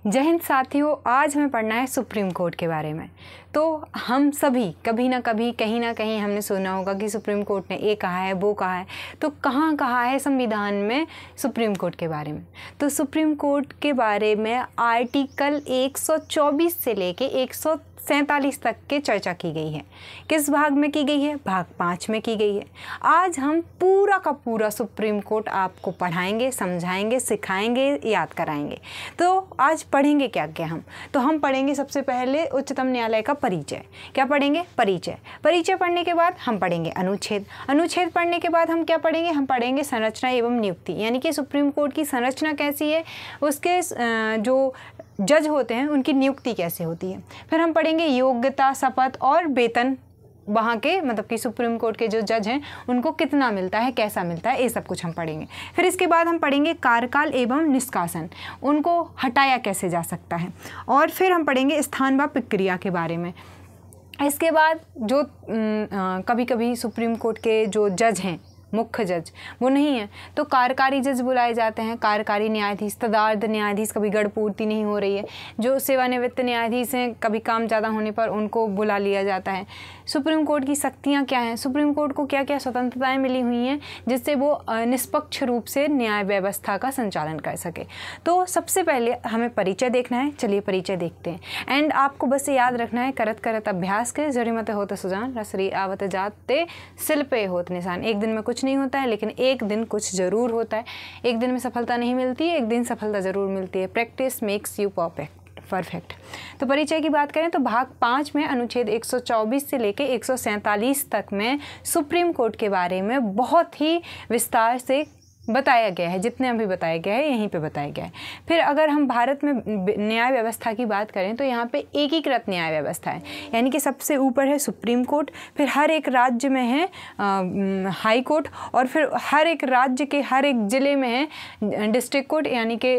जय हिंद साथियों, आज हमें पढ़ना है सुप्रीम कोर्ट के बारे में। तो हम सभी कभी ना कभी कहीं ना कहीं हमने सुना होगा कि सुप्रीम कोर्ट ने ये कहा है, वो कहा है। तो कहाँ कहा है संविधान में सुप्रीम कोर्ट के बारे में? तो सुप्रीम कोर्ट के बारे में आर्टिकल 124 से लेके 147 तक के चर्चा की गई है। किस भाग में की गई है? भाग 5 में की गई है। आज हम पूरा का पूरा सुप्रीम कोर्ट आपको पढ़ाएंगे, समझाएंगे, सिखाएंगे, याद कराएंगे। तो आज पढ़ेंगे क्या क्या तो हम पढ़ेंगे सबसे पहले उच्चतम न्यायालय का परिचय। क्या पढ़ेंगे? परिचय। परिचय पढ़ने के बाद हम पढ़ेंगे अनुच्छेद। अनुच्छेद पढ़ने के बाद हम क्या पढ़ेंगे? हम पढ़ेंगे संरचना एवं नियुक्ति, यानी कि सुप्रीम कोर्ट की संरचना कैसी है, उसके जो जज होते हैं उनकी नियुक्ति कैसे होती है। फिर हम पढ़ेंगे योग्यता, शपथ और वेतन, वहाँ के मतलब कि सुप्रीम कोर्ट के जो जज हैं उनको कितना मिलता है, कैसा मिलता है, ये सब कुछ हम पढ़ेंगे। फिर इसके बाद हम पढ़ेंगे कार्यकाल एवं निष्कासन, उनको हटाया कैसे जा सकता है। और फिर हम पढ़ेंगे स्थान व प्रक्रिया के बारे में। इसके बाद जो कभी कभी सुप्रीम कोर्ट के जो जज हैं, मुख्य जज वो नहीं है तो कार्यकारी जज बुलाए जाते हैं। कार्यकारी न्यायाधीश, तदार्थ न्यायाधीश, कभी गढ़ पूर्ति नहीं हो रही है, जो सेवानिवृत्त न्यायाधीश हैं, कभी काम ज़्यादा होने पर उनको बुला लिया जाता है। सुप्रीम कोर्ट की शक्तियाँ क्या हैं? सुप्रीम कोर्ट को क्या क्या स्वतंत्रताएं मिली हुई हैं जिससे वो निष्पक्ष रूप से न्याय व्यवस्था का संचालन कर सके। तो सबसे पहले हमें परिचय देखना है। चलिए परिचय देखते हैं। एंड आपको बस याद रखना है, करत करत अभ्यास के जड़ी मत होत सुजान, रसरी आवत जाते सिल पे होत निशान। एक दिन में कुछ नहीं होता है, लेकिन एक दिन कुछ जरूर होता है। एक दिन में सफलता नहीं मिलती, एक दिन सफलता जरूर मिलती है। Practice makes you perfect. तो परिचय की बात करें तो भाग 5 में अनुच्छेद 124 से लेके 147 तक में सुप्रीम कोर्ट के बारे में बहुत ही विस्तार से बताया गया है। जितने अभी बताया गया है यहीं पे बताया गया है। फिर अगर हम भारत में न्याय व्यवस्था की बात करें तो यहाँ पे एकीकृत न्याय व्यवस्था है, यानी कि सबसे ऊपर है सुप्रीम कोर्ट, फिर हर एक राज्य में है हाई कोर्ट, और फिर हर एक राज्य के हर एक ज़िले में है डिस्ट्रिक्ट कोर्ट, यानी कि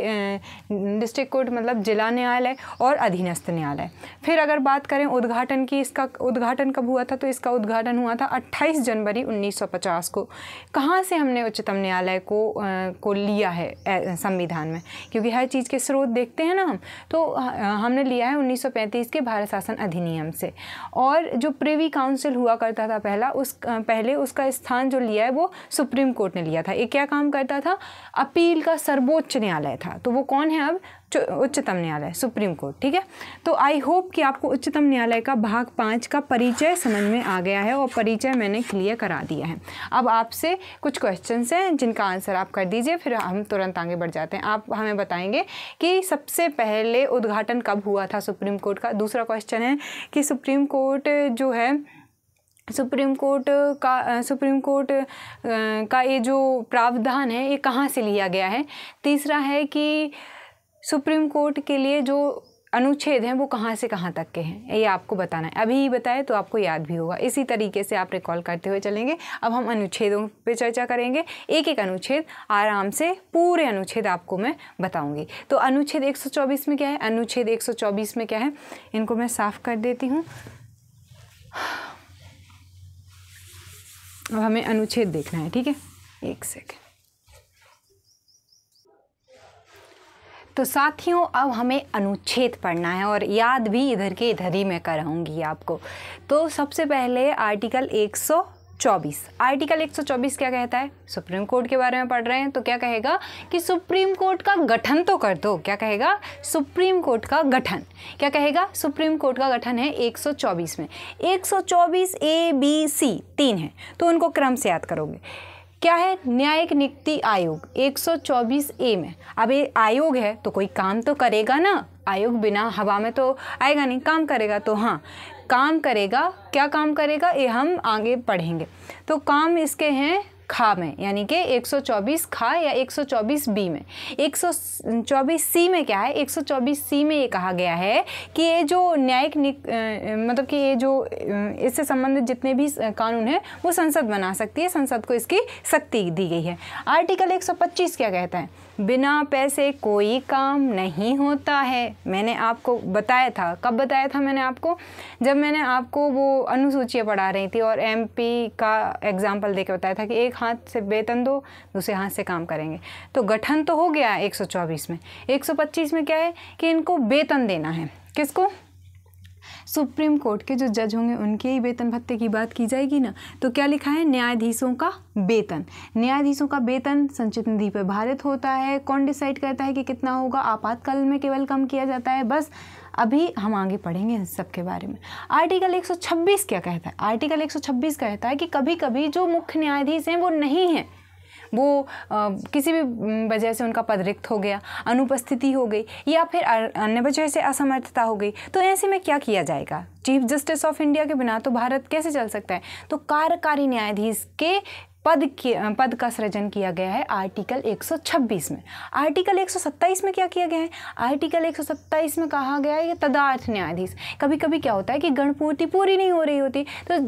डिस्ट्रिक्ट कोर्ट मतलब जिला न्यायालय और अधीनस्थ न्यायालय। फिर अगर बात करें उद्घाटन की, इसका उद्घाटन कब हुआ था? तो इसका उद्घाटन हुआ था 28 जनवरी 1950 को। कहाँ से हमने उच्चतम न्यायालय को लिया है संविधान में? क्योंकि हर चीज़ के स्रोत देखते हैं ना हम, तो हमने लिया है 1935 के भारत शासन अधिनियम से। और जो प्रिवी काउंसिल हुआ करता था पहले उसका स्थान जो लिया है वो सुप्रीम कोर्ट ने लिया था। ये क्या काम करता था? अपील का सर्वोच्च न्यायालय था। तो वो कौन है अब? उच्चतम न्यायालय, सुप्रीम कोर्ट। ठीक है, तो आई होप कि आपको उच्चतम न्यायालय का भाग 5 का परिचय समझ में आ गया है, और परिचय मैंने क्लियर करा दिया है। अब आपसे कुछ क्वेश्चंस हैं जिनका आंसर आप कर दीजिए, फिर हम तुरंत आगे बढ़ जाते हैं। आप हमें बताएंगे कि सबसे पहले उद्घाटन कब हुआ था सुप्रीम कोर्ट का। दूसरा क्वेश्चन है कि सुप्रीम कोर्ट जो है, सुप्रीम कोर्ट का ये जो प्रावधान है ये कहाँ से लिया गया है। तीसरा है कि सुप्रीम कोर्ट के लिए जो अनुच्छेद हैं वो कहाँ से कहाँ तक के हैं, ये आपको बताना है। अभी ही बताए तो आपको याद भी होगा। इसी तरीके से आप रिकॉल करते हुए चलेंगे। अब हम अनुच्छेदों पे चर्चा करेंगे, एक एक अनुच्छेद आराम से, पूरे अनुच्छेद आपको मैं बताऊंगी। तो अनुच्छेद 124 में क्या है? अनुच्छेद 124 में क्या है, इनको मैं साफ कर देती हूँ। अब हमें अनुच्छेद देखना है, ठीक है, एक सेकेंड। तो साथियों अब हमें अनुच्छेद पढ़ना है, और याद भी इधर के इधर ही मैं कराऊंगी आपको। तो सबसे पहले आर्टिकल 124। आर्टिकल 124 क्या कहता है? सुप्रीम कोर्ट के बारे में पढ़ रहे हैं तो क्या कहेगा कि सुप्रीम कोर्ट का गठन तो कर दो। क्या कहेगा? सुप्रीम कोर्ट का गठन। क्या कहेगा? सुप्रीम कोर्ट का गठन है 124 में। 124 ABC 3 है, तो उनको क्रम से याद करोगे। क्या है? न्यायिक नियुक्ति आयोग 124A में। अब ये आयोग है तो कोई काम तो करेगा ना, आयोग बिना हवा में तो आएगा नहीं, काम करेगा। तो हाँ, काम करेगा। क्या काम करेगा ये हम आगे पढ़ेंगे। तो काम इसके हैं खा में, यानी कि 124 खा या 124B में। 124C में क्या है? 124C में ये कहा गया है कि ये जो न्यायिक मतलब कि ये जो इससे संबंधित जितने भी कानून हैं वो संसद बना सकती है, संसद को इसकी शक्ति दी गई है। आर्टिकल 125 क्या कहता है? बिना पैसे कोई काम नहीं होता है। मैंने आपको बताया था, कब बताया था मैंने आपको? जब मैंने आपको वो अनुसूचियाँ पढ़ा रही थी और एमपी का एग्जाम्पल देके बताया था कि एक हाथ से वेतन दो, दूसरे हाथ से काम करेंगे। तो गठन तो हो गया 124 में। 125 में क्या है कि इनको वेतन देना है। किसको? सुप्रीम कोर्ट के जो जज होंगे उनके ही वेतन भत्ते की बात की जाएगी ना। तो क्या लिखा है? न्यायाधीशों का वेतन। न्यायाधीशों का वेतन संचित निधि पर भारित होता है। कौन डिसाइड करता है कि कितना होगा? आपातकाल में केवल कम किया जाता है। बस अभी हम आगे पढ़ेंगे इन सब के बारे में। आर्टिकल 126 क्या कहता है? आर्टिकल 126 कहता है कि कभी कभी जो मुख्य न्यायाधीश हैं वो नहीं हैं, वो किसी भी वजह से उनका पद रिक्त हो गया, अनुपस्थिति हो गई या फिर अन्य वजह से असमर्थता हो गई, तो ऐसे में क्या किया जाएगा? चीफ जस्टिस ऑफ इंडिया के बिना तो भारत कैसे चल सकता है? तो कार्यकारी न्यायाधीश के पद का सृजन किया गया है आर्टिकल 126 में। आर्टिकल 127 में क्या किया गया है? आर्टिकल 127 में कहा गया है कि तदर्थ न्यायाधीश। कभी कभी क्या होता है कि गणपूर्ति पूरी नहीं हो रही होती, तो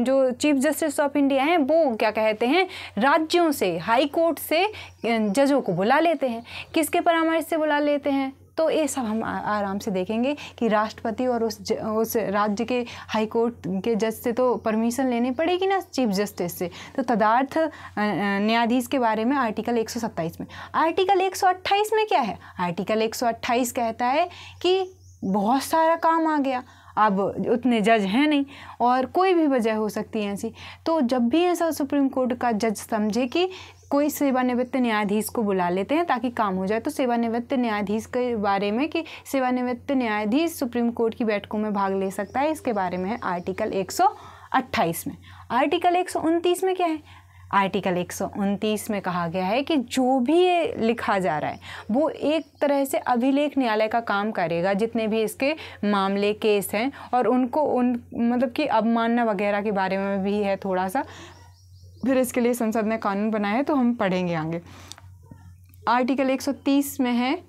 जो चीफ जस्टिस ऑफ इंडिया हैं वो क्या कहते हैं, राज्यों से, हाई कोर्ट से जजों को बुला लेते हैं। किसके परामर्श से बुला लेते हैं? तो ये सब हम आराम से देखेंगे कि राष्ट्रपति और उस राज्य के हाई कोर्ट के जज से तो परमिशन लेनी पड़ेगी ना, चीफ जस्टिस से। तो तदर्थ न्यायाधीश के बारे में आर्टिकल 127 में। आर्टिकल 128 में क्या है? आर्टिकल 128 कहता है कि बहुत सारा काम आ गया, अब उतने जज हैं नहीं और कोई भी वजह हो सकती है ऐसी, तो जब भी ऐसा सुप्रीम कोर्ट का जज समझे कि कोई सेवानिवृत्त न्यायाधीश को बुला लेते हैं ताकि काम हो जाए। तो सेवानिवृत्त न्यायाधीश के बारे में कि सेवानिवृत्त न्यायाधीश सुप्रीम कोर्ट की बैठकों में भाग ले सकता है, इसके बारे में है आर्टिकल 128 में। आर्टिकल 129 में क्या है? आर्टिकल 129 में कहा गया है कि जो भी ये लिखा जा रहा है वो एक तरह से अभिलेख न्यायालय का काम करेगा, जितने भी इसके मामले केस हैं, और उनको मतलब कि अवमानना वगैरह के बारे में भी है थोड़ा सा। फिर इसके लिए संसद ने कानून बनाया है, तो हम पढ़ेंगे आगे। आर्टिकल 130 में है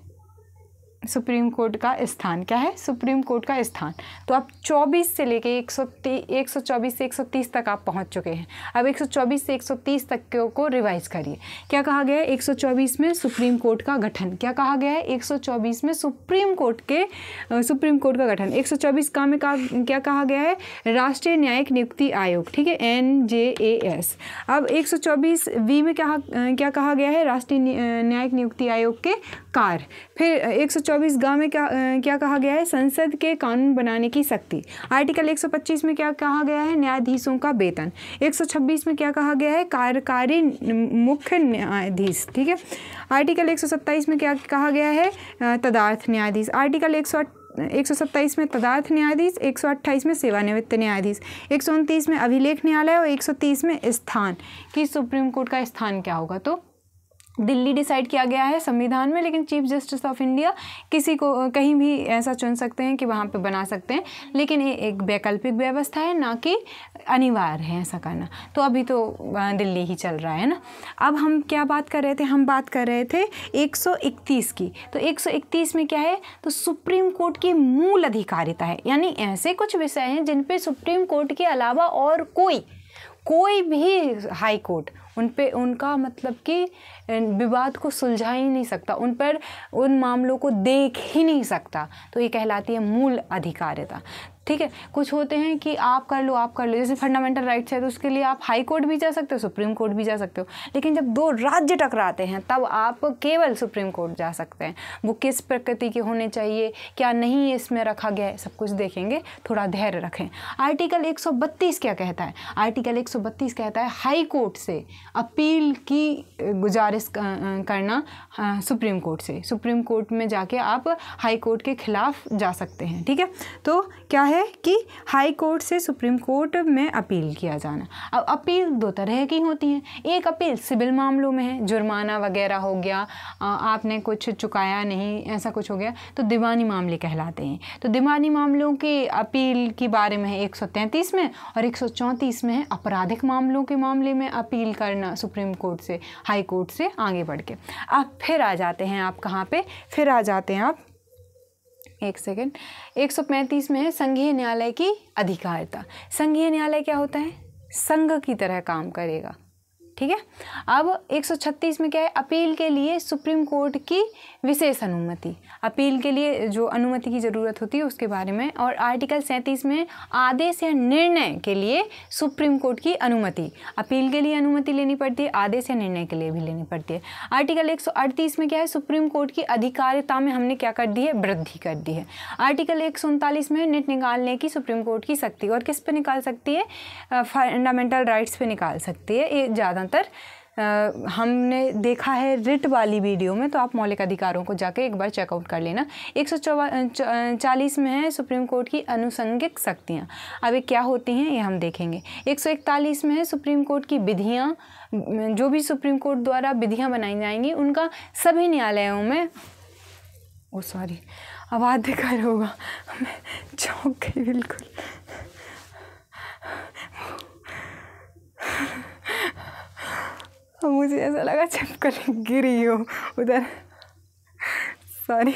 सुप्रीम कोर्ट का स्थान। क्या है? सुप्रीम कोर्ट का स्थान। तो आप 24 से लेके 124 से 130 तक आप पहुंच चुके हैं। अब 124 से 130 तक को रिवाइज करिए। क्या कहा गया है? 124 में सुप्रीम कोर्ट का गठन। क्या कहा गया है? 124 में सुप्रीम कोर्ट का गठन। 124 का में क्या कहा गया है? राष्ट्रीय न्यायिक नियुक्ति आयोग, ठीक है, NJAS। अब 124V में क्या कहा गया है? राष्ट्रीय न्यायिक नियुक्ति आयोग के कार्य। फिर 124 गा में क्या कहा गया है? संसद के कानून बनाने की शक्ति। आर्टिकल 125 में क्या कहा गया है? न्यायाधीशों का वेतन। 126 में क्या कहा गया है? कार्यकारी मुख्य न्यायाधीश, ठीक है। आर्टिकल 127 में क्या कहा गया है? तदर्थ न्यायाधीश। आर्टिकल 127 में तदर्थ न्यायाधीश, 128 में सेवानिवृत्त न्यायाधीश, 129 में अभिलेख न्यायालय और 130 में स्थान कि सुप्रीम कोर्ट का स्थान क्या होगा। तो दिल्ली डिसाइड किया गया है संविधान में, लेकिन चीफ जस्टिस ऑफ इंडिया किसी को कहीं भी ऐसा चुन सकते हैं कि वहाँ पे बना सकते हैं, लेकिन ये एक वैकल्पिक व्यवस्था है, ना कि अनिवार्य है ऐसा करना। तो अभी तो दिल्ली ही चल रहा है ना। अब हम क्या बात कर रहे थे? हम बात कर रहे थे 131 की। तो 131 में क्या है? तो सुप्रीम कोर्ट की मूल अधिकारिता है, यानी ऐसे कुछ विषय हैं जिन पे सुप्रीम कोर्ट के अलावा और कोई भी हाई कोर्ट उनका मतलब कि विवाद को सुलझा ही नहीं सकता, उन मामलों को देख ही नहीं सकता। तो ये कहलाती है मूल अधिकारिता, ठीक है। कुछ होते हैं कि आप कर लो, जैसे फंडामेंटल राइट्स है तो उसके लिए आप हाई कोर्ट भी जा सकते हो, सुप्रीम कोर्ट भी जा सकते हो, लेकिन जब दो राज्य टकराते हैं तब आप केवल सुप्रीम कोर्ट जा सकते हैं। वो किस प्रकृति के होने चाहिए, क्या नहीं इसमें रखा गया है, सब कुछ देखेंगे, थोड़ा धैर्य रखें। आर्टिकल 132 क्या कहता है? आर्टिकल 132 कहता है हाई कोर्ट से अपील की गुजारिश करना सुप्रीम कोर्ट से। सुप्रीम कोर्ट में जाके आप हाई कोर्ट के खिलाफ जा सकते हैं, ठीक है। तो क्या है कि हाई कोर्ट से सुप्रीम कोर्ट में अपील किया जाना। अब अपील दो तरह की होती हैं। एक अपील सिविल मामलों में है, जुर्माना वगैरह हो गया, आपने कुछ चुकाया नहीं, ऐसा कुछ हो गया, तो दीवानी मामले कहलाते हैं। तो दीवानी मामलों की अपील के बारे में है 133 में, और 134 में है आपराधिक मामलों के मामले में अपील करना सुप्रीम कोर्ट से, हाई कोर्ट से आगे बढ़ के। अब फिर आ जाते हैं आप कहाँ पे? फिर आ जाते हैं आप, एक सेकेंड, 135 में है संघीय न्यायालय की अधिकारिता। संघीय न्यायालय क्या होता है? संघ की तरह काम करेगा, ठीक है। अब 136 में क्या है, अपील के लिए सुप्रीम कोर्ट की विशेष अनुमति, अपील के लिए जो अनुमति की ज़रूरत होती है उसके बारे में। और आर्टिकल 37 में आदेश या निर्णय के लिए सुप्रीम कोर्ट की अनुमति, अपील के लिए अनुमति लेनी पड़ती है, आदेश या निर्णय के लिए भी लेनी पड़ती है। आर्टिकल 138 में क्या है, सुप्रीम कोर्ट की अधिकारिता में हमने क्या कर दी है, वृद्धि कर दी है। आर्टिकल 139 में नेट निकालने की सुप्रीम कोर्ट की शक्ति, और किस पे निकाल सकती है, फंडामेंटल राइट्स पे निकाल सकती है। ये ज़्यादातर हमने देखा है रिट वाली वीडियो में, तो आप मौलिक अधिकारों को जाके एक बार चेकआउट कर लेना। 140 में है सुप्रीम कोर्ट की अनुषंगिक शक्तियाँ। अब ये क्या होती हैं ये हम देखेंगे। 141 में है सुप्रीम कोर्ट की विधियाँ, जो भी सुप्रीम कोर्ट द्वारा विधियाँ बनाई जाएंगी उनका सभी न्यायालयों में, ओ सॉरी अबाध्यकर होगा, मैं चौंक गई बिल्कुल। मुझे ऐसा लगा चपकल गिरी हो उधर, सॉरी।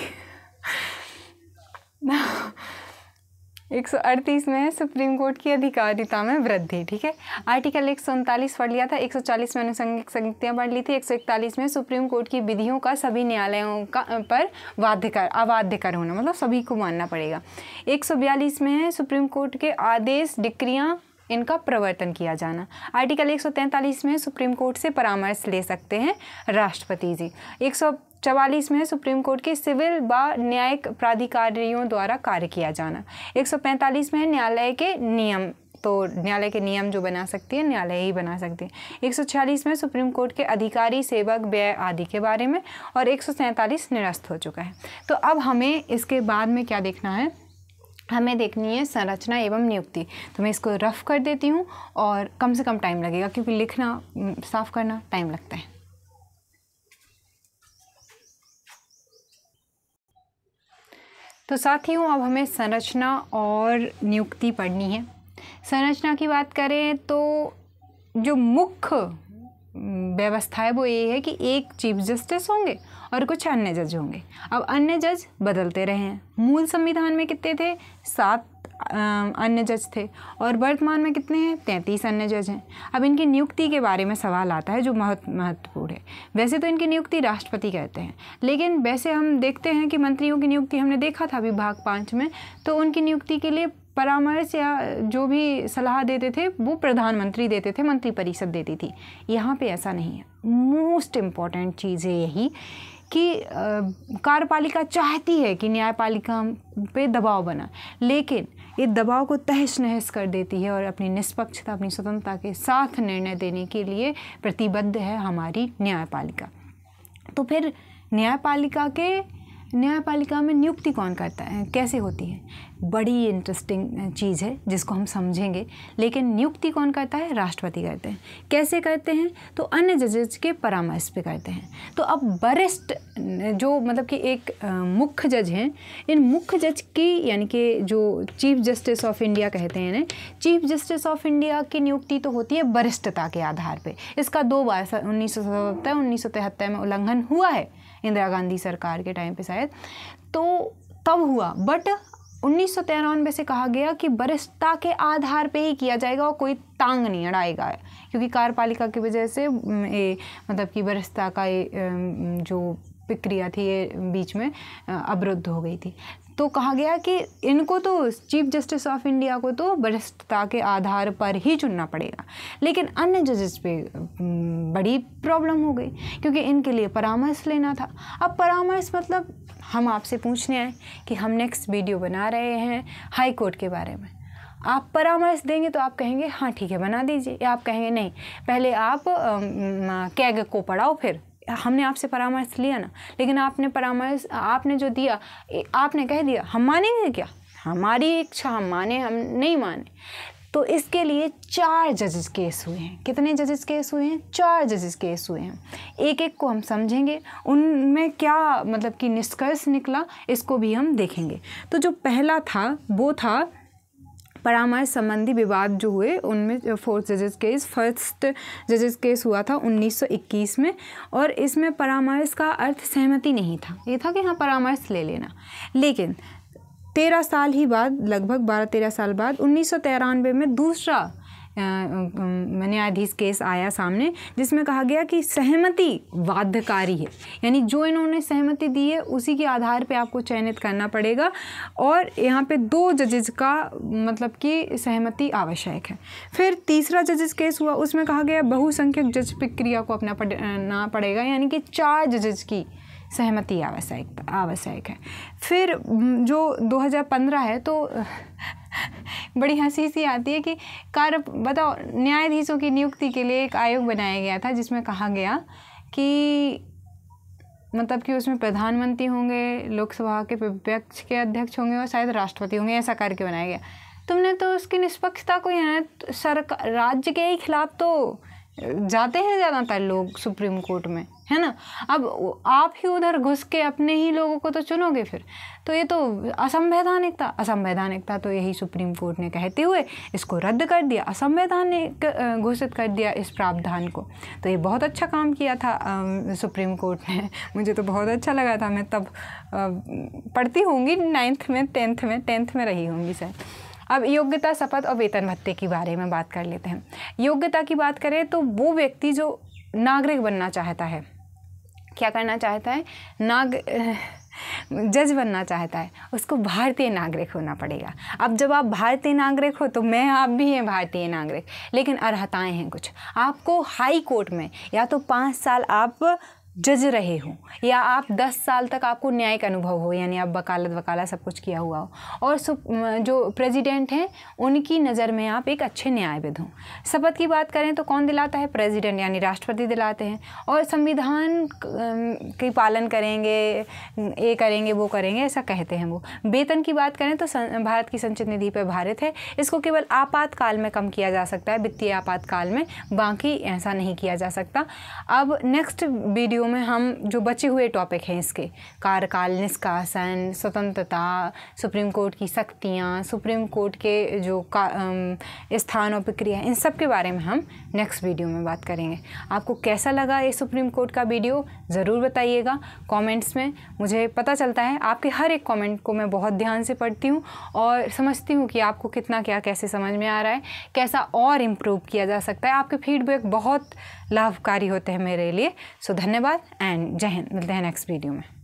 138 में है सुप्रीम कोर्ट की अधिकारिता में वृद्धि, ठीक है। आर्टिकल 139 पढ़ लिया था, 140 में अनुषंगिक शक्तियाँ पढ़ ली थी, 141 में सुप्रीम कोर्ट की विधियों का सभी न्यायालयों का पर अबाध्यकर होना, मतलब सभी को मानना पड़ेगा। 142 में है सुप्रीम कोर्ट के आदेश डिक्रियाँ इनका प्रवर्तन किया जाना। आर्टिकल 143 में सुप्रीम कोर्ट से परामर्श ले सकते हैं राष्ट्रपति जी। 144 में सुप्रीम कोर्ट के सिविल व न्यायिक प्राधिकारियों द्वारा कार्य किया जाना। 145 में है न्यायालय के नियम, तो न्यायालय के नियम जो बना सकती है न्यायालय ही बना सकते हैं। 146 में सुप्रीम कोर्ट के अधिकारी, सेवक, व्यय आदि के बारे में, और 147 निरस्त हो चुका है। तो अब हमें इसके बाद में क्या देखना है, हमें देखनी है संरचना एवं नियुक्ति। तो मैं इसको रफ कर देती हूँ और कम से कम टाइम लगेगा, क्योंकि लिखना साफ करना टाइम लगता है। तो साथियों अब हमें संरचना और नियुक्ति पढ़नी है। संरचना की बात करें तो जो मुख्य व्यवस्था है वो ये है कि एक चीफ जस्टिस होंगे और कुछ अन्य जज होंगे। अब अन्य जज बदलते रहे हैं, मूल संविधान में कितने थे, 7 अन्य जज थे, और वर्तमान में कितने हैं, 33 अन्य जज हैं। अब इनकी नियुक्ति के बारे में सवाल आता है जो महत्वपूर्ण है। वैसे तो इनकी नियुक्ति राष्ट्रपति करते हैं, लेकिन वैसे हम देखते हैं कि मंत्रियों की नियुक्ति हमने देखा था विभाग 5 में, तो उनकी नियुक्ति के लिए परामर्श या जो भी सलाह देते थे वो प्रधानमंत्री देते थे, मंत्रिपरिषद देती थी। यहाँ पे ऐसा नहीं है। मोस्ट इम्पॉर्टेंट चीज़ है यही कि कार्यपालिका चाहती है कि न्यायपालिका पे दबाव बना, लेकिन ये दबाव को तहस नहस कर देती है और अपनी निष्पक्षता, अपनी स्वतंत्रता के साथ निर्णय देने के लिए प्रतिबद्ध है हमारी न्यायपालिका। तो फिर न्यायपालिका में नियुक्ति कौन करता है, कैसे होती है, बड़ी इंटरेस्टिंग चीज़ है जिसको हम समझेंगे। लेकिन नियुक्ति कौन करता है, राष्ट्रपति करते हैं। कैसे करते हैं, तो अन्य जजेस के परामर्श पे करते हैं। तो अब वरिष्ठ जो मतलब कि एक मुख्य जज हैं, इन मुख्य जज की यानी कि जो चीफ जस्टिस ऑफ इंडिया कहते हैं, चीफ जस्टिस ऑफ इंडिया की नियुक्ति तो होती है वरिष्ठता के आधार पर। इसका 2 बार 1977 1973 में उल्लंघन हुआ है, इंदिरा गांधी सरकार के टाइम पे शायद, तो तब हुआ। बट 1993 से कहा गया कि वरिष्ठता के आधार पे ही किया जाएगा और कोई टांग नहीं अड़ाएगा, क्योंकि कार्यपालिका की वजह से मतलब कि वरिष्ठता का जो प्रक्रिया थी ये बीच में अवरुद्ध हो गई थी। तो कहा गया कि इनको तो चीफ जस्टिस ऑफ इंडिया को तो वरिष्ठता के आधार पर ही चुनना पड़ेगा, लेकिन अन्य जजेस पे बड़ी प्रॉब्लम हो गई, क्योंकि इनके लिए परामर्श लेना था। अब परामर्श मतलब हम आपसे पूछने आए कि हम नेक्स्ट वीडियो बना रहे हैं हाई कोर्ट के बारे में, आप परामर्श देंगे तो आप कहेंगे हाँ ठीक है बना दीजिए, या आप कहेंगे नहीं पहले आप कैग को पढ़ाओ, फिर हमने आपसे परामर्श लिया ना, लेकिन आपने परामर्श आपने जो दिया आपने कह दिया हम मानेंगे क्या, हमारी इच्छा हम माने हम नहीं माने। तो इसके लिए 4 जजेस केस हुए हैं। कितने जजेस केस हुए हैं, 4 जजेस केस हुए हैं। एक एक को हम समझेंगे, उनमें क्या मतलब कि निष्कर्ष निकला इसको भी हम देखेंगे। तो जो पहला था वो था परामर्श संबंधी विवाद जो हुए, उनमें 4 जजेस केस, फर्स्ट जजेस केस हुआ था 1921 में, और इसमें परामर्श का अर्थ सहमति नहीं था, ये था कि हाँ परामर्श ले लेना। लेकिन 13 साल ही बाद, लगभग 12-13 साल बाद 1993 में दूसरा न्यायाधीश केस आया सामने, जिसमें कहा गया कि सहमति बाध्यकारी है, यानी जो इन्होंने सहमति दी है उसी के आधार पे आपको चयनित करना पड़ेगा, और यहाँ पे 2 जजेस का मतलब कि सहमति आवश्यक है। फिर तीसरा जजेस केस हुआ, उसमें कहा गया बहुसंख्यक जज प्रक्रिया को अपनाना पड़ेगा, यानी कि 4 जजेस की सहमति आवश्यक है। फिर जो 2015 है, तो बड़ी हंसी सी आती है कि बताओ, न्यायाधीशों की नियुक्ति के लिए एक आयोग बनाया गया था, जिसमें कहा गया कि मतलब कि उसमें प्रधानमंत्री होंगे, लोकसभा के विपक्ष के अध्यक्ष होंगे और शायद राष्ट्रपति होंगे, ऐसा करके बनाया गया। तुमने तो उसकी निष्पक्षता को, यहाँ सरकार राज्य के ही खिलाफ तो जाते हैं ज़्यादातर लोग सुप्रीम कोर्ट में, है ना। अब आप ही उधर घुस के अपने ही लोगों को तो चुनोगे फिर, तो ये तो असंवैधानिकता तो यही सुप्रीम कोर्ट ने कहते हुए इसको रद्द कर दिया, असंवैधानिक घोषित कर दिया इस प्रावधान को। तो ये बहुत अच्छा काम किया था सुप्रीम कोर्ट ने, मुझे तो बहुत अच्छा लगा था। मैं तब पढ़ती होंगी 9th में 10th में रही होंगी शायद। अब योग्यता, शपथ और वेतन भत्ते के बारे में बात कर लेते हैं। योग्यता की बात करें तो वो व्यक्ति जो नागरिक बनना चाहता है, क्या करना चाहता है, जज बनना चाहता है, उसको भारतीय नागरिक होना पड़ेगा। अब जब आप भारतीय नागरिक हो तो आप भी हैं भारतीय नागरिक, लेकिन अर्हताएं हैं कुछ। आपको हाई कोर्ट में या तो 5 साल आप जज रहे हो, या आप 10 साल तक आपको न्यायिक अनुभव हो, यानी आप वकालत सब कुछ किया हुआ हो, और जो प्रेसिडेंट हैं उनकी नज़र में आप एक अच्छे न्यायविद हों। शपथ की बात करें तो कौन दिलाता है, प्रेसिडेंट यानी राष्ट्रपति दिलाते हैं, और संविधान की पालन करेंगे, ये करेंगे वो करेंगे, ऐसा कहते हैं वो। वेतन की बात करें तो भारत की संचित निधि पर भारित है, इसको केवल आपातकाल में कम किया जा सकता है, वित्तीय आपातकाल में, बाकी ऐसा नहीं किया जा सकता। अब नेक्स्ट वीडियो में हम जो बचे हुए टॉपिक हैं इसके, कार्यकाल, निष्कासन, स्वतंत्रता, सुप्रीम कोर्ट की शक्तियाँ, सुप्रीम कोर्ट के जो स्थान और प्रक्रिया, इन सब के बारे में हम नेक्स्ट वीडियो में बात करेंगे। आपको कैसा लगा ये सुप्रीम कोर्ट का वीडियो ज़रूर बताइएगा कमेंट्स में। मुझे पता चलता है आपके हर एक कमेंट को मैं बहुत ध्यान से पढ़ती हूँ और समझती हूँ कि आपको कितना क्या कैसे समझ में आ रहा है, कैसा और इम्प्रूव किया जा सकता है। आपके फीडबैक बहुत लाभकारी होते हैं मेरे लिए। सो धन्यवाद एंड जय हिंद। मिलते हैं नेक्स्ट वीडियो में।